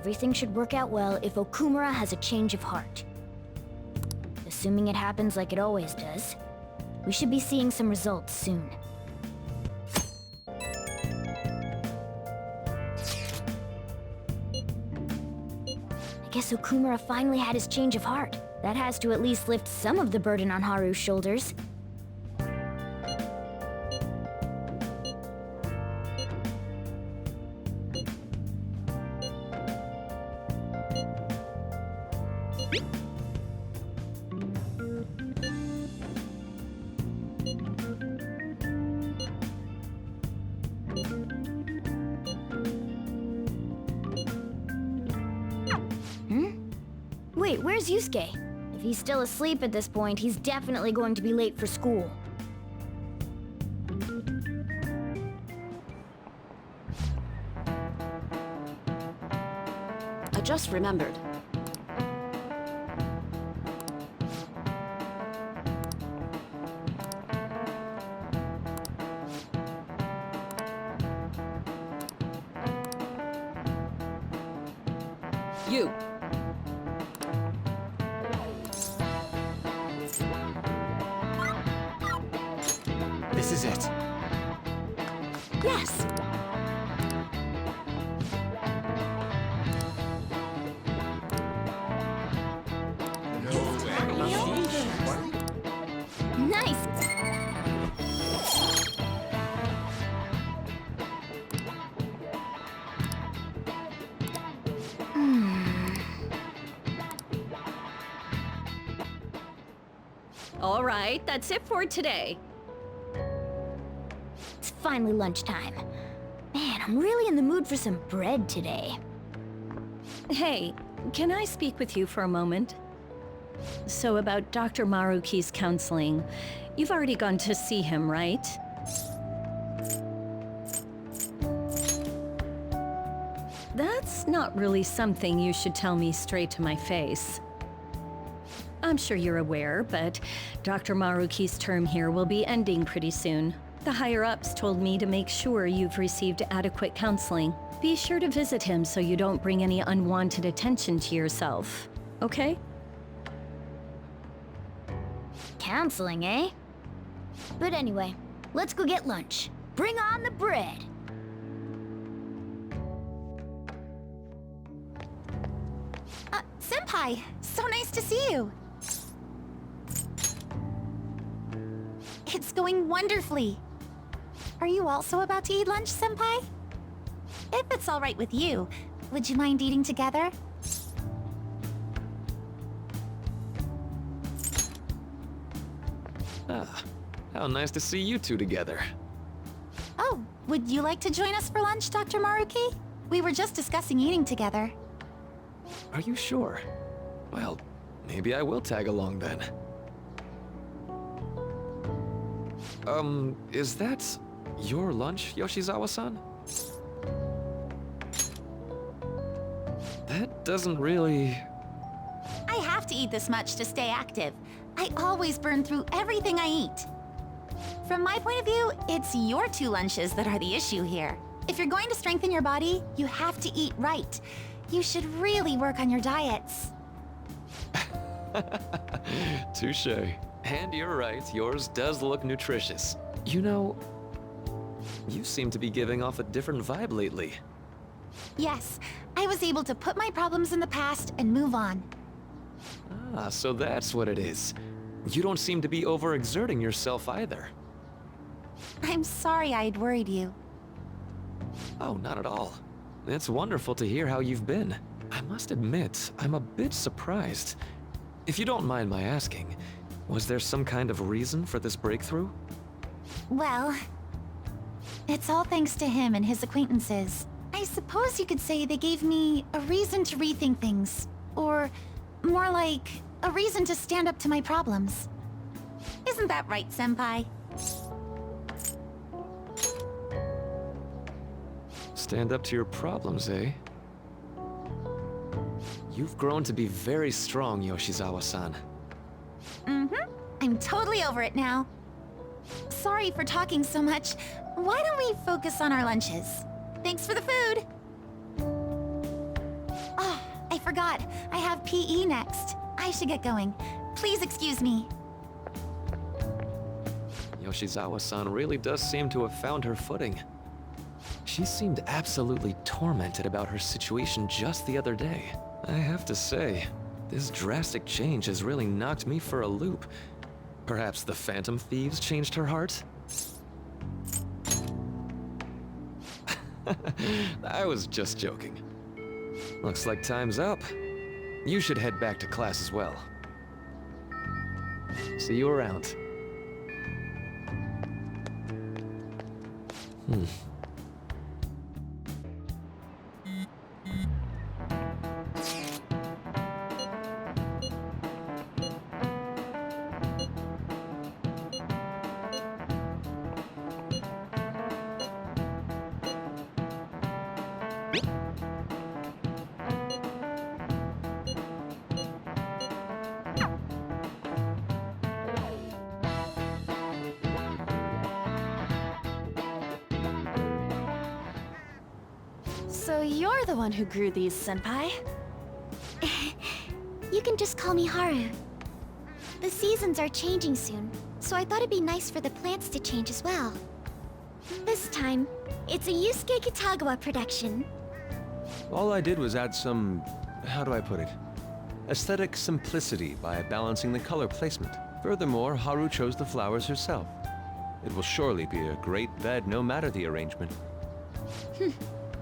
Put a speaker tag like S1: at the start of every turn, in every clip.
S1: Everything should work out well if Okumura has a change of heart. Assuming it happens like it always does, we should be seeing some results soon. I guess Okumura finally had his change of heart. That has to at least lift some of the burden on Haru's shoulders. Wait, where's Yusuke? If he's still asleep at this point, he's definitely going to be late for school.
S2: I just remembered. You.
S3: This is it.
S2: Yes.
S1: Nice!
S4: All right, that's it for today.
S1: It's finally lunchtime. Man, I'm really in the mood for some bread today.
S4: Hey, can I speak with you for a moment? So about Dr. Maruki's counseling, you've already gone to see him, right? That's not really something you should tell me straight to my face. I'm sure you're aware, but Dr. Maruki's term here will be ending pretty soon. The higher-ups told me to make sure you've received adequate counseling. Be sure to visit him so you don't bring any unwanted attention to yourself, okay?
S1: Counseling, eh? But anyway, let's go get lunch. Bring on the bread!
S5: Senpai, so nice to see you. It's going wonderfully. Are you also about to eat lunch, Senpai? If it's all right with you, would you mind eating together?
S3: Ah, how nice to see you two together.
S5: Oh, would you like to join us for lunch, Dr. Maruki? We were just discussing eating together.
S3: Are you sure? Well, maybe I will tag along then. Is that your lunch, Yoshizawa-san? That doesn't really...
S5: I have to eat this much to stay active. I always burn through everything I eat. From my point of view, it's your two lunches that are the issue here. If you're going to strengthen your body, you have to eat right. You should really work on your diets.
S3: Touché. And you're right, yours does look nutritious. You know, you seem to be giving off a different vibe lately.
S5: Yes, I was able to put my problems in the past and move on.
S3: Ah, so that's what it is. You don't seem to be overexerting yourself either.
S5: I'm sorry I'd worried you.
S3: Oh, not at all. It's wonderful to hear how you've been. I must admit, I'm a bit surprised. If you don't mind my asking, was there some kind of reason for this breakthrough?
S5: Well, it's all thanks to him and his acquaintances. I suppose you could say they gave me a reason to rethink things. Or more like, a reason to stand up to my problems. Isn't that right, Senpai?
S3: Stand up to your problems, eh? You've grown to be very strong, Yoshizawa-san.
S5: Mm-hmm. I'm totally over it now. Sorry for talking so much. Why don't we focus on our lunches? Thanks for the food! forgot. I have PE next. I should get going. Please excuse me.
S3: Yoshizawa-san really does seem to have found her footing. She seemed absolutely tormented about her situation just the other day. I have to say, this drastic change has really knocked me for a loop. Perhaps the Phantom Thieves changed her heart? I was just joking. Looks like time's up. You should head back to class as well. See you around.
S2: So you're the one who grew these, Senpai?
S1: You can just call me Haru. The seasons are changing soon, so I thought it'd be nice for the plants to change as well. This time, it's a Yusuke Kitagawa production.
S6: All I did was add some, how do I put it? Aesthetic simplicity by balancing the color placement. Furthermore, Haru chose the flowers herself. It will surely be a great bed no matter the arrangement.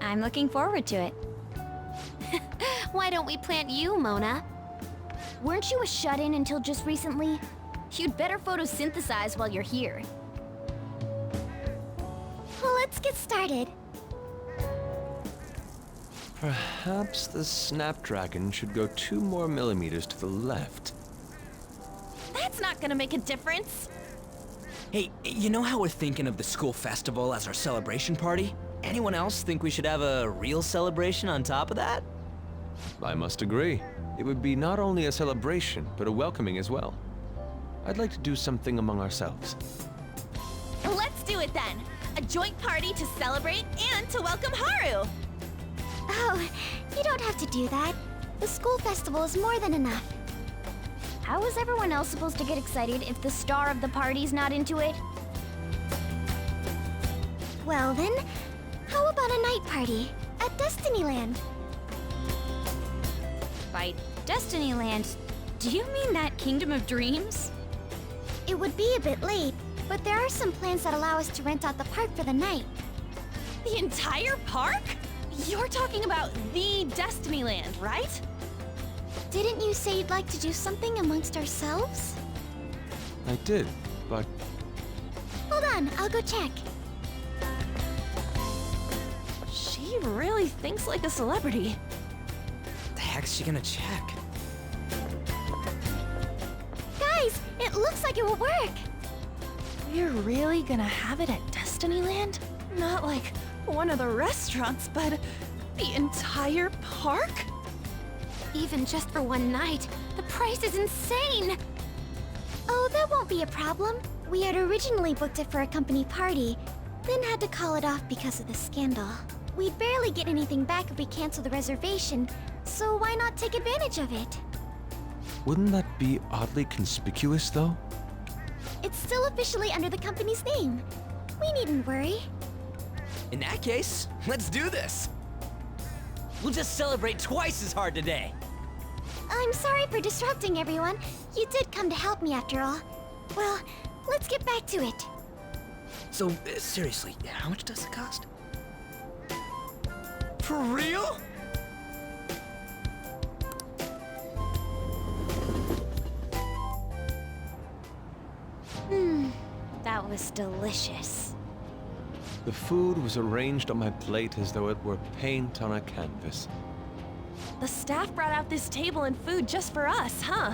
S1: I'm looking forward to it.
S2: Why don't we plant you, Mona?
S1: Weren't you a shut-in until just recently?
S2: You'd better photosynthesize while you're here.
S1: Well, let's get started.
S6: Perhaps the Snapdragon should go 2 more millimeters to the left.
S2: That's not gonna make a difference.
S7: Hey, you know how we're thinking of the school festival as our celebration party? Anyone else think we should have a real celebration on top of that?
S6: I must agree. It would be not only a celebration, but a welcoming as well. I'd like to do something among ourselves.
S2: Let's do it then. A joint party to celebrate and to welcome Haru.
S1: Oh, you don't have to do that. The school festival is more than enough.
S2: How is everyone else supposed to get excited if the star of the party's not into it?
S1: Well then, how about a night party at Destinyland?
S2: By Destinyland, do you mean that Kingdom of Dreams?
S1: It would be a bit late, but there are some plans that allow us to rent out the park for the night.
S2: The entire park? You're talking about the Destinyland, right?
S1: Didn't you say you'd like to do something amongst ourselves?
S6: I did, but
S1: Hold on, I'll go check.
S2: She really thinks like a celebrity.
S7: The heck's she gonna check?
S1: Guys, it looks like it will work.
S2: We're really gonna have it at Destinyland? Not like one of the restaurants, but the entire park? Even just for one night, the price is insane!
S1: Oh, that won't be a problem. We had originally booked it for a company party, then had to call it off because of the scandal. We'd barely get anything back if we cancel the reservation, so why not take advantage of it?
S6: wouldn't that be oddly conspicuous, though?
S1: It's still officially under the company's name. We needn't worry.
S7: In that case, let's do this! We'll just celebrate twice as hard today!
S1: I'm sorry for disrupting everyone. You did come to help me after all. Well, let's get back to it.
S7: So, seriously, how much does it cost? For real?
S2: That was delicious.
S6: The food was arranged on my plate as though it were paint on a canvas.
S2: The staff brought out this table and food just for us, huh?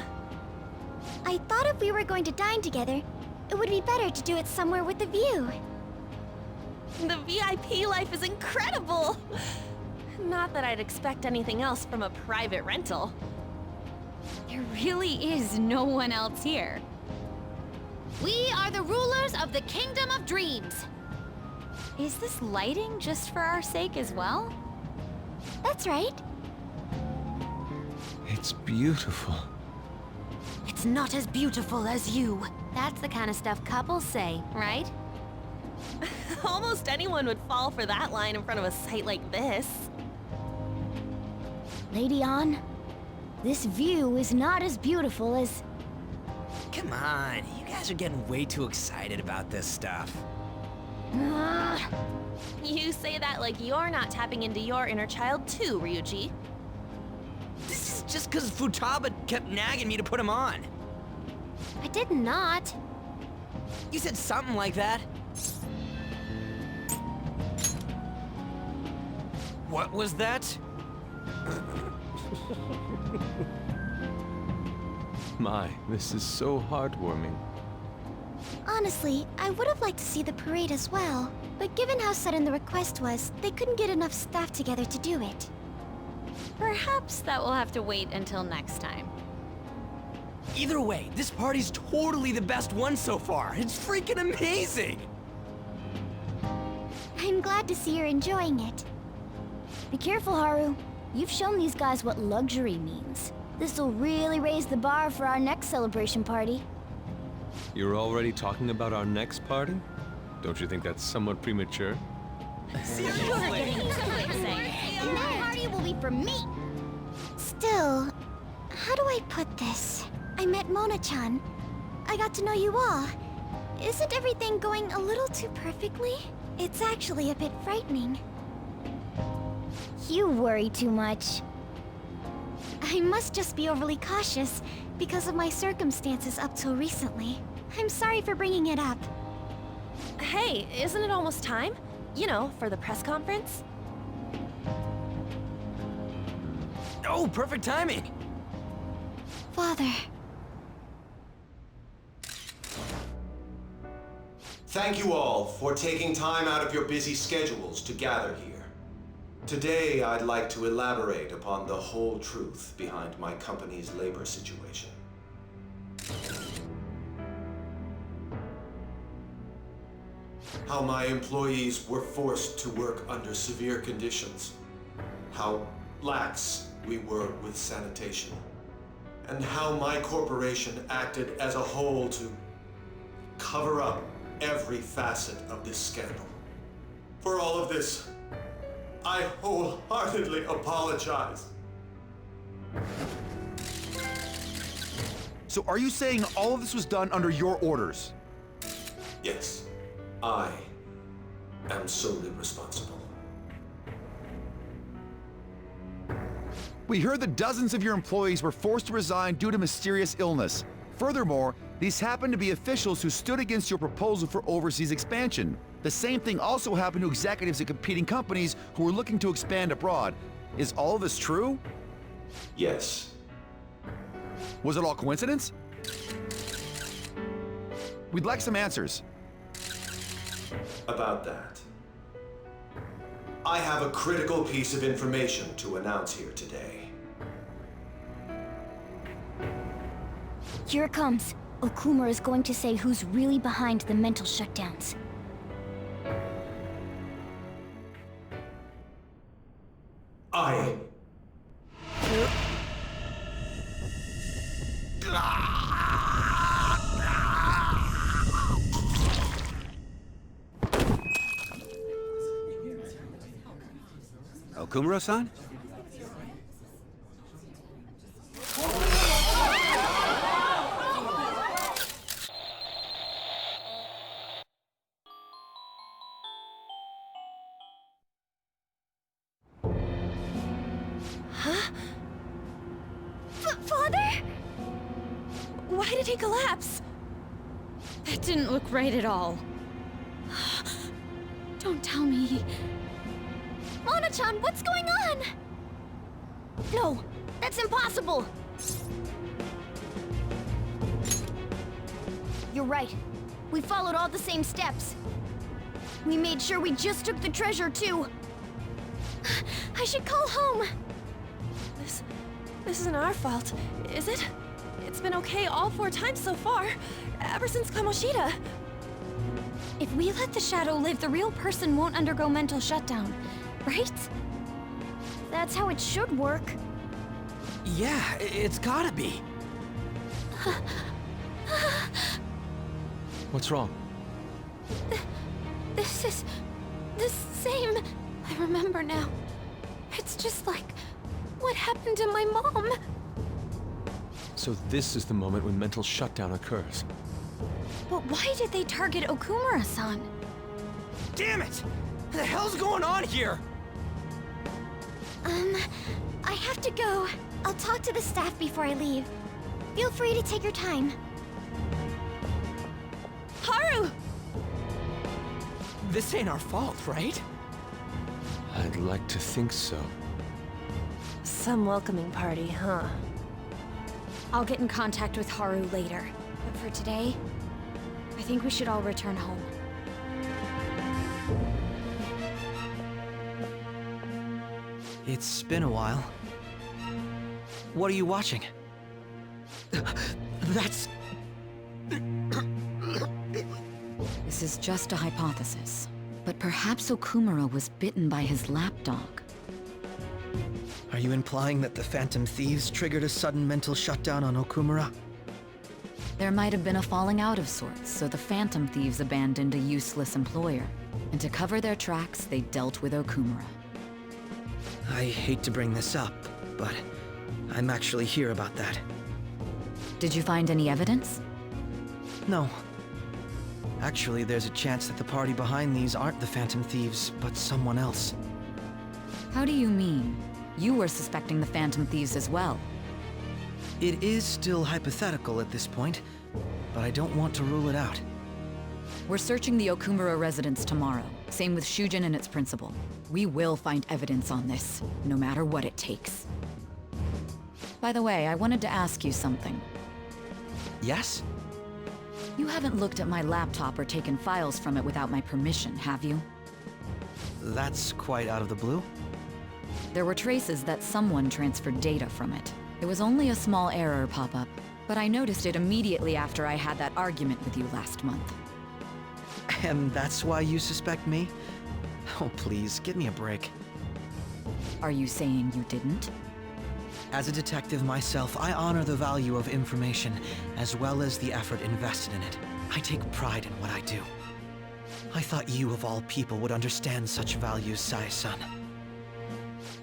S1: I thought if we were going to dine together, it would be better to do it somewhere with a view.
S2: The VIP life is incredible! Not that I'd expect anything else from a private rental. There really is no one else here.
S8: We are the rulers of the Kingdom of Dreams.
S2: Is this lighting just for our sake as well?
S1: That's right.
S6: It's beautiful.
S8: It's not as beautiful as you. That's the kind of stuff couples say, right?
S2: Almost anyone would fall for that line in front of a site like this.
S1: Lady An, this view is not as beautiful as...
S7: Come on, you guys are getting way too excited about this stuff.
S2: You say that like you're not tapping into your inner child too, Ryuji.
S7: This is just because Futaba kept nagging me to put him on.
S8: I did not.
S7: You said something like that. What was that?
S6: My, this is so heartwarming.
S1: Honestly, I would have liked to see the parade as well. But given how sudden the request was, they couldn't get enough staff together to do it.
S8: Perhaps that will have to wait until next time.
S7: Either way, this party's totally the best one so far. It's freaking amazing!
S1: I'm glad to see you're enjoying it. Be careful, Haru. You've shown these guys what luxury means. This'll really raise the bar for our next celebration party.
S6: You're already talking about our next party? Don't you think that's somewhat premature?
S7: Seriously?
S1: And that party will be for me! Still, how do I put this? I met Mona-chan. I got to know you all. Isn't everything going a little too perfectly? It's actually a bit frightening. You worry too much. I must just be overly cautious because of my circumstances up till recently. I'm sorry for bringing it up.
S2: Hey, isn't it almost time? You know, for the press conference?
S7: Oh, perfect timing!
S1: Father.
S9: Thank you all for taking time out of your busy schedules to gather here. Today, I'd like to elaborate upon the whole truth behind my company's labor situation. How my employees were forced to work under severe conditions. How lax we were with sanitation. And how my corporation acted as a whole to cover up every facet of this scandal. For all of this, I wholeheartedly apologize.
S10: So are you saying all of this was done under your orders?
S9: Yes, I am solely responsible.
S10: We heard that dozens of your employees were forced to resign due to mysterious illness. Furthermore, these happened to be officials who stood against your proposal for overseas expansion. The same thing also happened to executives at competing companies who were looking to expand abroad. Is all of this true?
S9: Yes.
S10: Was it all coincidence? We'd like some answers.
S9: About that. I have a critical piece of information to announce here today.
S1: Here it comes. Okumura is going to say who's really behind the mental shutdowns.
S10: Okumura-san?
S1: Father?
S2: Why did he collapse?
S4: That didn't look right at all.
S1: Don't tell me. Mona-chan, what's going on? No, that's impossible. You're right. We followed all the same steps. We made sure we just took the treasure, too. I should call home.
S2: This isn't our fault, is it? It's been okay all 4 times so far, ever since Kamoshida.
S1: If we let the shadow live, the real person won't undergo mental shutdown, right? That's how it should work.
S7: Yeah, it's gotta be.
S6: What's wrong?
S2: This is the same. I remember now. It's just like what happened to my mom.
S6: So this is the moment when mental shutdown occurs.
S2: But why did they target Okumura-san?
S7: Damn it! What the hell's going on here?
S1: I have to go. I'll talk to the staff before I leave. Feel free to take your time.
S2: Haru!
S7: This ain't our fault, right?
S6: I'd like to think so.
S11: Some welcoming party, huh?
S2: I'll get in contact with Haru later. But for today, I think we should all return home.
S7: It's been a while. What are you watching? That's...
S12: This is just a hypothesis, but perhaps Okumura was bitten by his lapdog.
S7: Are you implying that the Phantom Thieves triggered a sudden mental shutdown on Okumura?
S12: There might have been a falling out of sorts, so the Phantom Thieves abandoned a useless employer. And to cover their tracks, they dealt with Okumura.
S7: I hate to bring this up, but I'm actually here about that.
S12: Did you find any evidence?
S7: No. Actually, there's a chance that the party behind these aren't the Phantom Thieves, but someone else.
S12: How do you mean? You were suspecting the Phantom Thieves as well.
S7: It is still hypothetical at this point, but I don't want to rule it out.
S12: We're searching the Okumura residence tomorrow. Same with Shujin and its principal. We will find evidence on this, no matter what it takes. By the way, I wanted to ask you something.
S7: Yes?
S12: You haven't looked at my laptop or taken files from it without my permission, have you?
S7: That's quite out of the blue.
S12: There were traces that someone transferred data from it. It was only a small error pop-up, but I noticed it immediately after I had that argument with you last month.
S7: And that's why you suspect me? Oh, please, give me a break.
S12: Are you saying you didn't?
S7: As a detective myself, I honor the value of information, as well as the effort invested in it. I take pride in what I do. I thought you, of all people, would understand such values, Sai-san.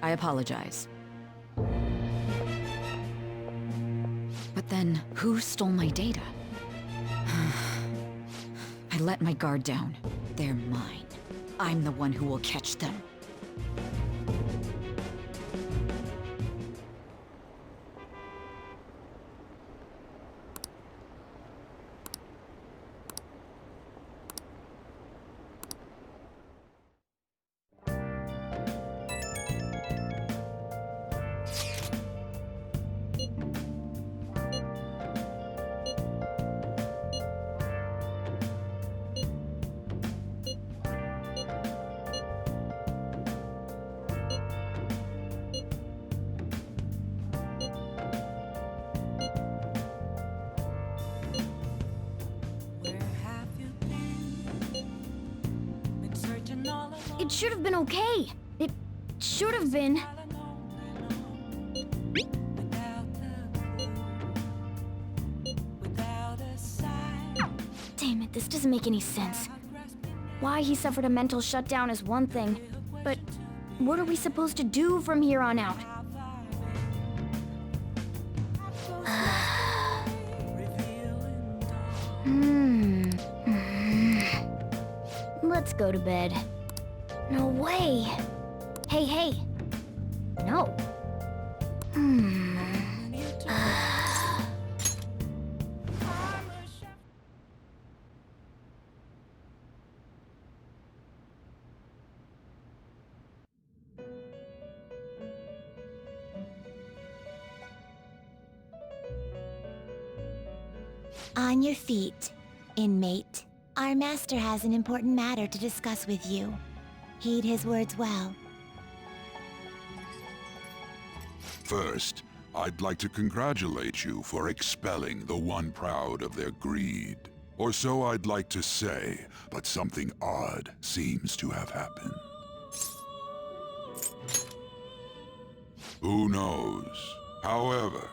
S12: I apologize. But then, who stole my data? I let my guard down. They're mine. I'm the one who will catch them.
S2: It should have been okay. It should have been. Damn it, this doesn't make any sense. Why he suffered a mental shutdown is one thing, but what are we supposed to do from here on out? Let's go to bed. No way. Hey. No.
S1: On your feet, inmate. Our master has an important matter to discuss with you. Heed his words well.
S13: First, I'd like to congratulate you for expelling the one proud of their greed. Or so I'd like to say, but something odd seems to have happened. Who knows? However,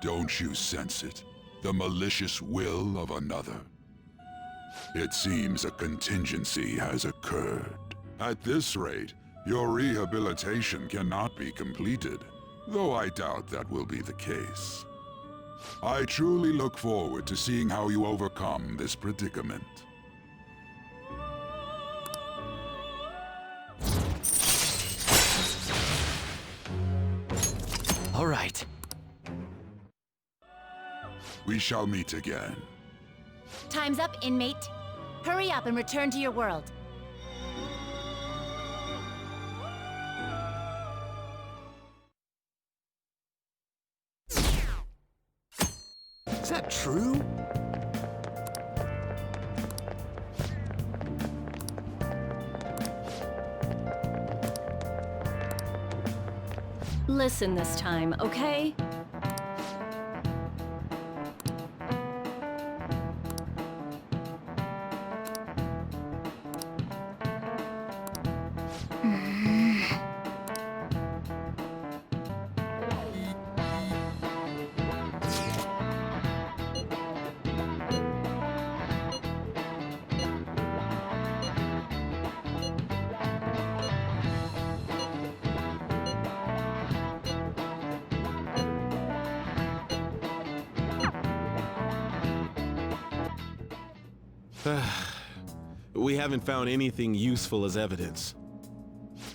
S13: don't you sense it? The malicious will of another? It seems a contingency has occurred. At this rate, your rehabilitation cannot be completed, though I doubt that will be the case. I truly look forward to seeing how you overcome this predicament.
S3: All right.
S13: We shall meet again.
S5: Time's up, inmate. Hurry up and return to your world.
S3: Is that true?
S4: Listen this time, okay?
S14: We haven't found anything useful as evidence.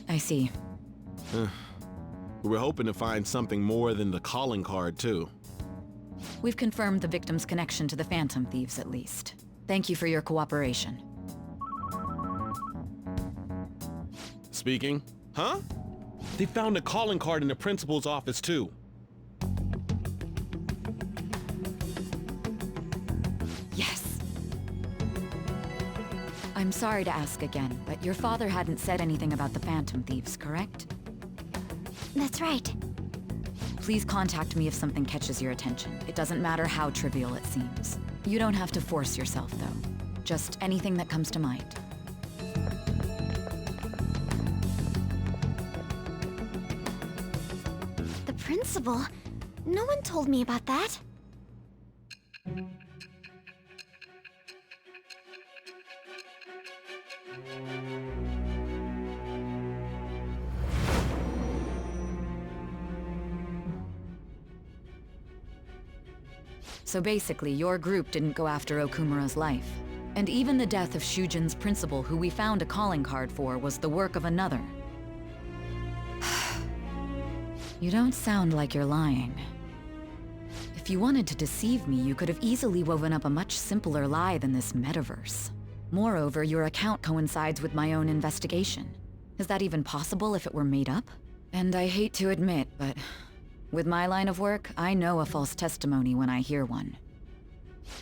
S12: I see.
S14: We're hoping to find something more than the calling card, too.
S12: We've confirmed the victim's connection to the Phantom Thieves, at least. Thank you for your cooperation.
S14: Speaking? Huh? They found a calling card in the principal's office, too.
S12: Yes. I'm sorry to ask again, but your father hadn't said anything about the Phantom Thieves, correct?
S1: That's right.
S12: Please contact me if something catches your attention. It doesn't matter how trivial it seems. You don't have to force yourself, though. Just anything that comes to mind.
S1: The principal? No one told me about that.
S12: So basically, your group didn't go after Okumura's life. And even the death of Shujin's principal, who we found a calling card for, was the work of another. You don't sound like you're lying. If you wanted to deceive me, you could have easily woven up a much simpler lie than this metaverse. Moreover, your account coincides with my own investigation. Is that even possible if it were made up? And I hate to admit, but with my line of work, I know a false testimony when I hear one.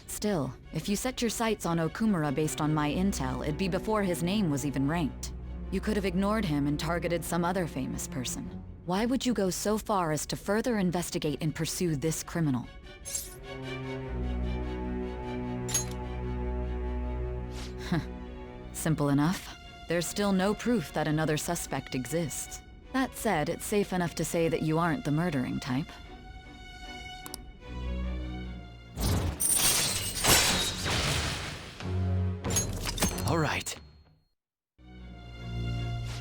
S12: Still, if you set your sights on Okumura based on my intel, it'd be before his name was even ranked. You could have ignored him and targeted some other famous person. Why would you go so far as to further investigate and pursue this criminal? Simple enough. There's still no proof that another suspect exists. That said, it's safe enough to say that you aren't the murdering type.
S3: All right.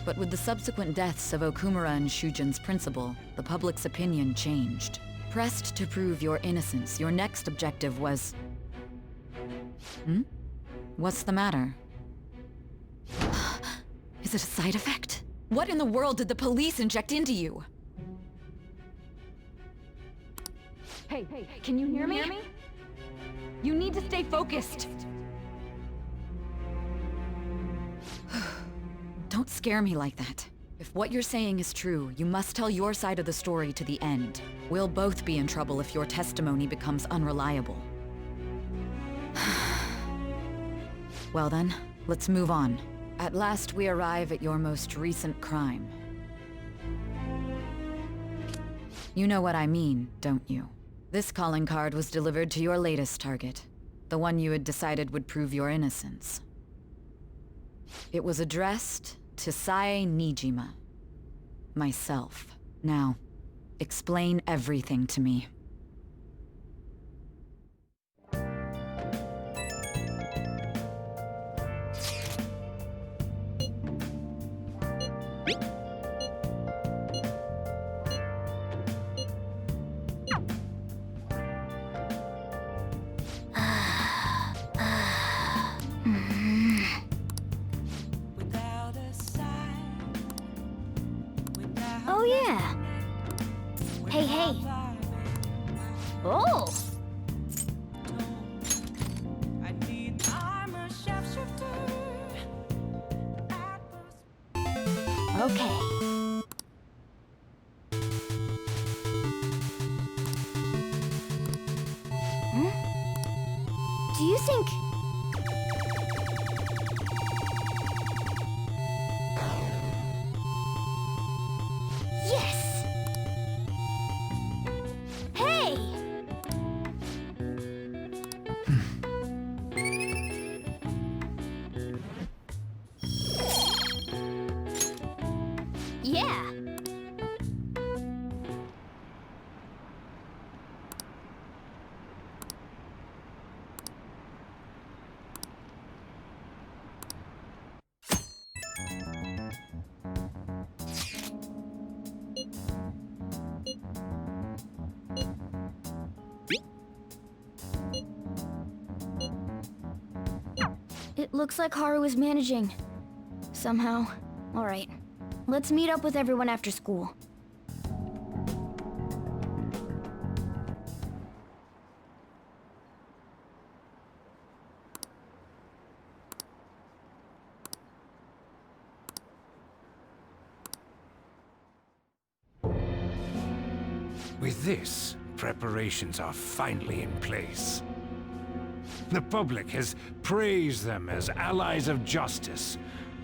S12: But with the subsequent deaths of Okumura and Shujin's principal, the public's opinion changed. Pressed to prove your innocence, your next objective was... What's the matter? Is it a side effect? What in the world did the police inject into you? Hey, can you hear me? You need to stay focused. Don't scare me like that. If what you're saying is true, you must tell your side of the story to the end. We'll both be in trouble if your testimony becomes unreliable. Well then, let's move on. At last we arrive at your most recent crime. You know what I mean, don't you? This calling card was delivered to your latest target. The one you had decided would prove your innocence. It was addressed to Sae Nijima. Myself. Now, Explain everything to me.
S1: Oh yeah. Hey, hey. Oh. Okay. Do you think... Yes! Hey! Yeah! It looks like Haru is managing. Somehow. Alright. Let's meet up with everyone after school.
S15: With this, preparations are finally in place. The public has praised them as allies of justice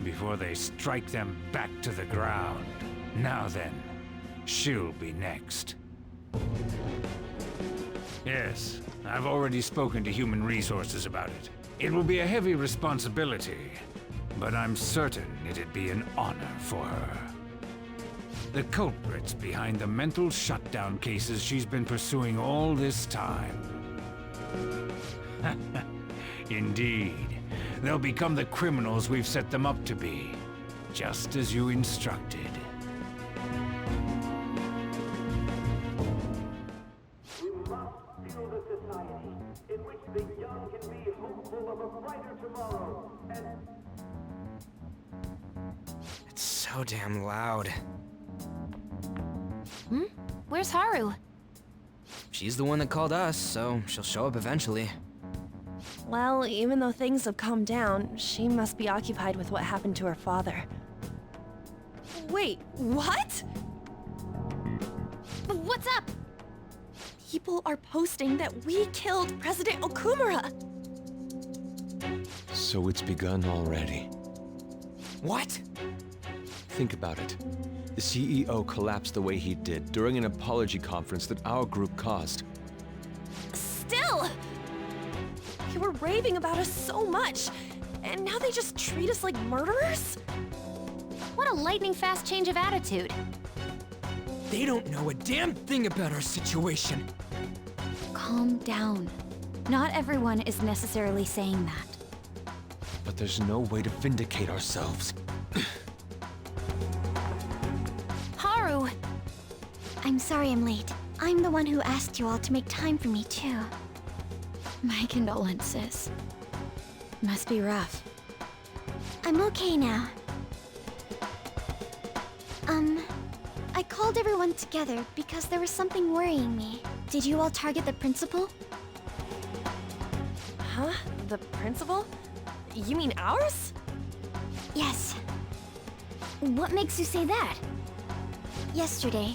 S15: before they strike them back to the ground. Now then, she'll be next. Yes, I've already spoken to Human Resources about it. It will be a heavy responsibility, but I'm certain it'd be an honor for her. The culprits behind the mental shutdown cases she's been pursuing all this time. Indeed. They'll become the criminals we've set them up to be, just as you instructed.
S16: We must build a society in which the young can be hopeful of a brighter tomorrow, and...
S17: It's so damn loud.
S8: Where's Haru?
S17: She's the one that called us, so she'll show up eventually.
S11: Well, even though things have calmed down, she must be occupied with what happened to her father.
S2: Wait, what?
S1: What's up?
S11: People are posting that we killed President Okumura!
S6: So it's begun already.
S17: What?
S6: Think about it. The CEO collapsed the way he did during an apology conference that our group caused.
S11: Still! They were raving about us so much, and now they just treat us like murderers?
S8: What a lightning-fast change of attitude.
S17: They don't know a damn thing about our situation.
S1: Calm down. Not everyone is necessarily saying that.
S6: But there's no way to vindicate ourselves.
S1: Haru! I'm sorry I'm late. I'm the one who asked you all to make time for me, too. My condolences. Must be rough. I'm okay now. I called everyone together because there was something worrying me. Did you all target the principal?
S11: Huh? The principal? You mean ours?
S1: Yes. What makes you say that? Yesterday,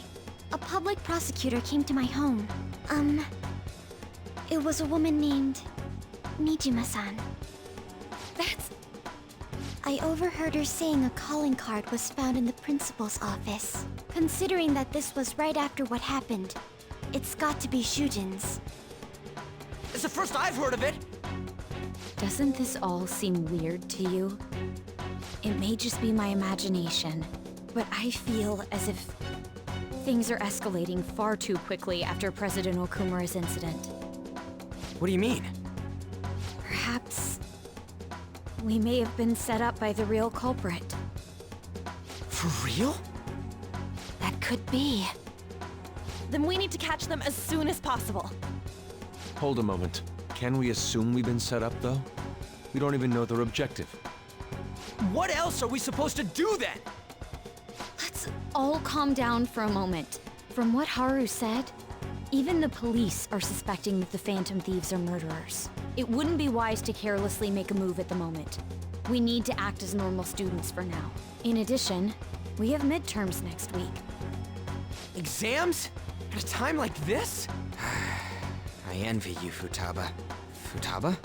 S1: a public prosecutor came to my home. It was a woman named Nijima-san.
S11: That's...
S1: I overheard her saying a calling card was found in the principal's office. Considering that this was right after what happened, it's got to be Shujin's.
S17: It's the first I've heard of it!
S1: Doesn't this all seem weird to you? It may just be my imagination, but I feel as if
S4: Things are escalating far too quickly after President Okumura's incident.
S17: What do you mean?
S4: Perhaps we may have been set up by the real culprit.
S17: For real?
S4: That could be.
S11: Then we need to catch them as soon as possible.
S6: Hold a moment. Can we assume we've been set up, though? We don't even know their objective.
S17: What else are we supposed to do then?
S4: Let's all calm down for a moment. From what Haru said, even the police are suspecting that the Phantom Thieves are murderers. It wouldn't be wise to carelessly make a move at the moment. We need to act as normal students for now. In addition, we have midterms next week.
S17: Exams? At a time like this? I envy you, Futaba. Futaba?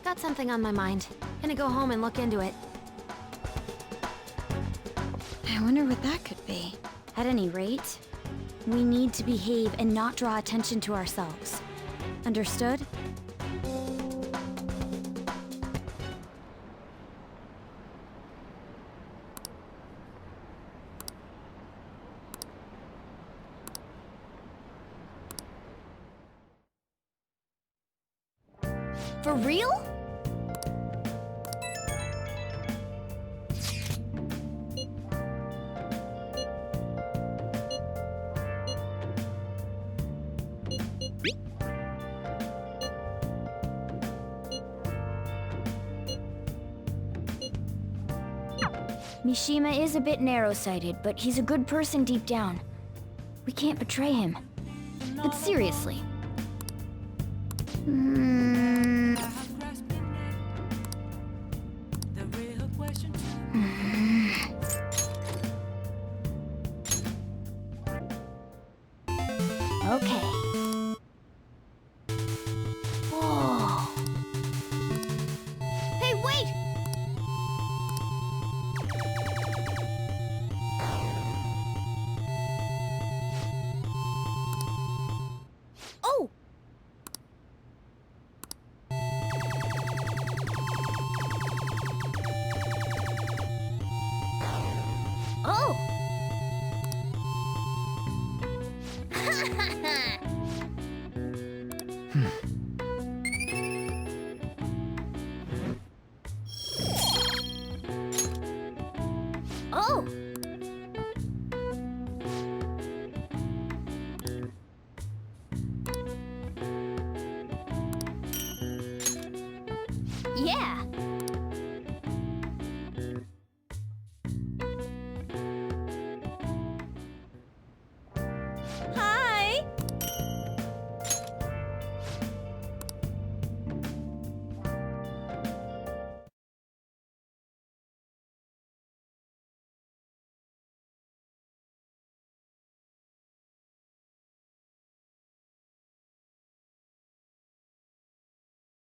S8: Got something on my mind. Gonna go home and look into it.
S4: I wonder what that could be. At any rate, we need to behave and not draw attention to ourselves. Understood?
S1: For real?
S18: Mishima is a bit narrow-sighted, but he's a good person deep down. We can't betray him. But seriously. Okay. Whoa.
S1: Hey, wait! Oh! Oh! Oh! Yeah!